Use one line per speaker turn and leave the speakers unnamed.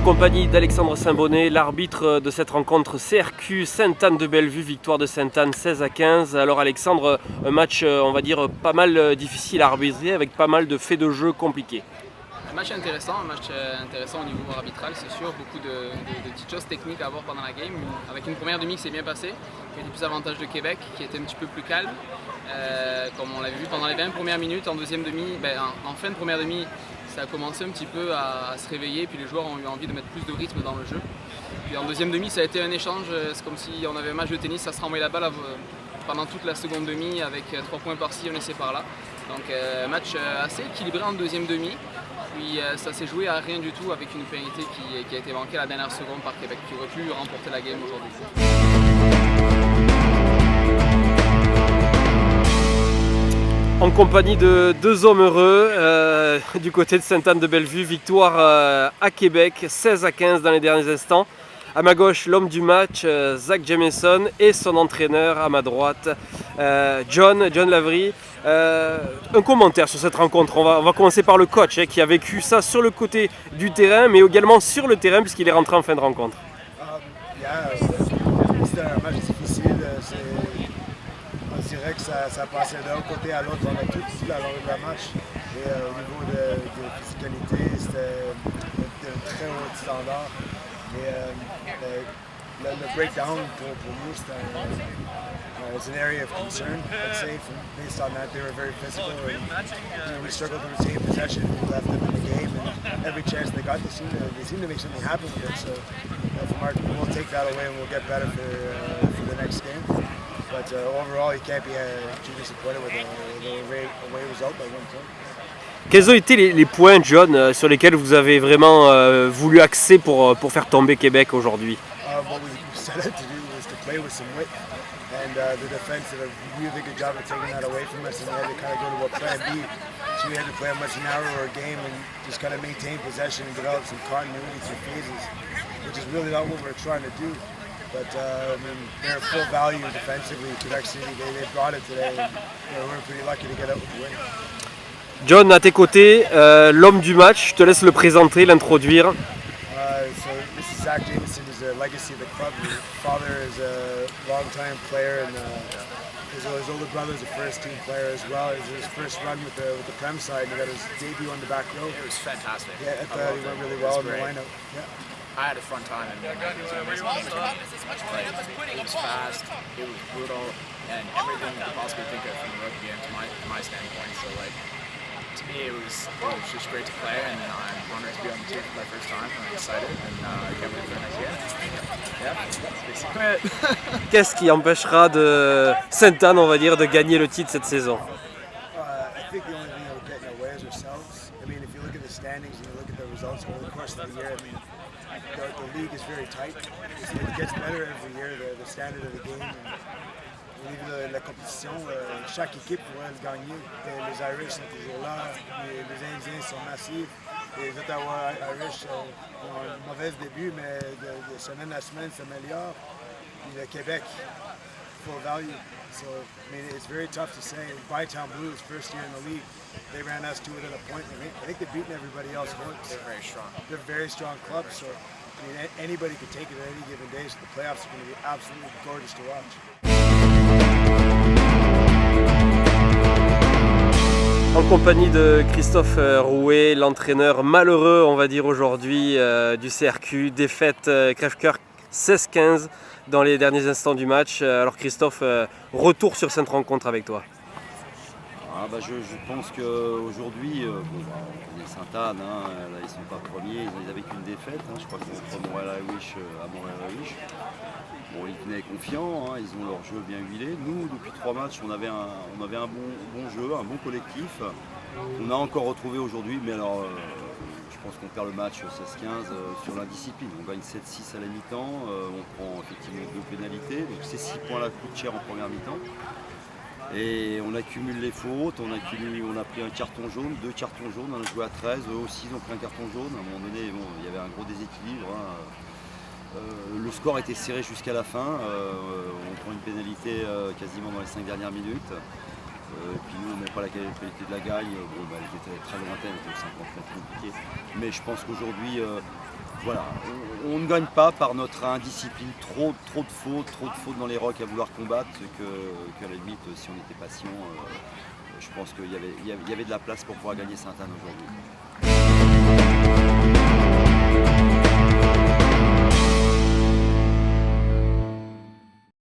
compagnie d'Alexandre Saint-Bonnet, l'arbitre de cette rencontre CRQ Sainte-Anne-de-Bellevue, victoire de Sainte-Anne 16-15. Alors Alexandre, un match on va dire pas mal difficile à arbitrer avec pas mal de faits de jeu compliqués.
Un match intéressant au niveau arbitral, c'est sûr, beaucoup de petites choses techniques à voir pendant la game, avec une première demi qui s'est bien passée, qui a eu plus avantage de Québec, qui était un petit peu plus calme, comme on l'avait vu pendant les 20 premières minutes. En deuxième demi, en fin de première demi, ça a commencé un petit peu à se réveiller, puis les joueurs ont eu envie de mettre plus de rythme dans le jeu. Puis en deuxième demi, ça a été un échange, c'est comme si on avait un match de tennis, ça se renvoyait la balle pendant toute la seconde demi, avec 3 points par-ci, un essai par-là. Donc match assez équilibré en deuxième demi. Puis ça s'est joué à rien du tout avec une pénalité qui a été manquée à la dernière seconde par Québec, qui aurait pu remporter la game aujourd'hui.
En compagnie de deux hommes heureux du côté de Sainte-Anne-de-Bellevue, victoire à Québec 16-15 dans les derniers instants. À ma gauche, l'homme du match, Zach Jameson, et son entraîneur à ma droite, John Lavry. Un commentaire sur cette rencontre. On va commencer par le coach qui a vécu ça sur le côté du terrain, mais également sur le terrain puisqu'il est rentré en fin de rencontre.
C'était un match difficile. On dirait que ça passait d'un côté à l'autre. On a tout dit à l'heure du match. Et au niveau de physicalité, c'était de très haut standard. Et le breakdown pour nous, it's an area of concern, I'd say. Based on that, they were very physical. And, we struggled to retain possession. We left them in the game, and every chance they got, they seemed to make something happen with it. So, we'll take that away, and we'll get better for the next game. But overall, you can't be too disappointed with the away result by 1 point.
Quels ont été les points, John, sur lesquels vous avez vraiment voulu axer pour faire tomber Québec aujourd'hui?
What we set out to do was to play with some width, and the defense did a really good job of taking that away from us, and we had to kind of go to a plan B. So we had to play a much narrower game and just kind of maintain possession and develop some continuity through phases, which is really not what we're trying to do. But they're full value defensively. Quebec City, they brought it today, and we're pretty lucky to get out with the win.
John, à tes côtés, l'homme du match, je te laisse le présenter, l'introduire.
So this is Zach Jameson, he's a legacy of the club. His father is a long-time player, and his older brother is a first-team player as well. It was his first run with the Prem side, and he got his debut on the back row.
It was fantastic.
Yeah, I thought he went really well in the lineup. Yeah.
I had a fun time, and it was an amazing opportunity to play. It was fast, it was brutal, and everything you could possibly think of from a rugby game to my standpoint. So to me, it was just great to play, and I'm honored to be on the team for my first time. I'm excited, and I can't wait for the next game. Yeah,
Qu'est-ce qui empêchera de Sainte-Anne, on va dire, de gagner le titre cette saison?
I think the only thing that will get in our way is ourselves. I mean, if you look at the standings and you look at the results over the course of the year, the league is very tight. It gets better every year, the standard of the game. Au niveau de la compétition, chaque équipe pourrait le gagner. Les Irish sont toujours là, les Indiens sont massifs. Les Ottawa Irish ont un mauvais début, mais de semaine à semaine s'améliorent. Puis le Québec, full value. So, I mean, it's very tough to say. Bytown Blues, first year in the league, they ran us to within a point. I think they've beaten everybody else once.
they're very strong.
They're a very strong club, so I mean, anybody could take it at any given day. So the playoffs are going to be absolutely gorgeous to watch.
En compagnie de Christophe Rouet, l'entraîneur malheureux, on va dire aujourd'hui, du CRQ, défaite crève-cœur 16-15 dans les derniers instants du match. Alors Christophe, retour sur cette rencontre avec toi.
Je pense qu'aujourd'hui, Sainte-Anne, là, ils ne sont pas premiers, ils n'avaient qu'une défaite. Je crois qu'ils sont contre Montréal Irish à Montréal Irish. Bon, ils venaient confiants, ils ont leur jeu bien huilé. Nous, depuis 3 matchs, on avait un bon jeu, un bon collectif. On a encore retrouvé aujourd'hui, mais alors je pense qu'on perd le match 16-15 sur l'indiscipline. On gagne 7-6 à la mi-temps, on prend effectivement 2 pénalités. Donc ces 6 points-là coûtent cher en première mi-temps. Et on accumule les fautes, on a pris un carton jaune, 2 cartons jaunes, on a joué à 13, eux aussi ils ont pris un carton jaune. À un moment donné, il y avait un gros déséquilibre. Le score était serré jusqu'à la fin, on prend une pénalité quasiment dans les 5 dernières minutes. Et puis nous, on n'a pas la qualité de la gagne. Bon, bah, elle était très lointaine, donc c'est encore très compliqué. Mais je pense qu'aujourd'hui, voilà, on ne gagne pas par notre indiscipline, trop de fautes dans les rocks à vouloir combattre, qu'à la limite, si on était patient, je pense qu'il y avait de la place pour pouvoir gagner Sainte-Anne aujourd'hui.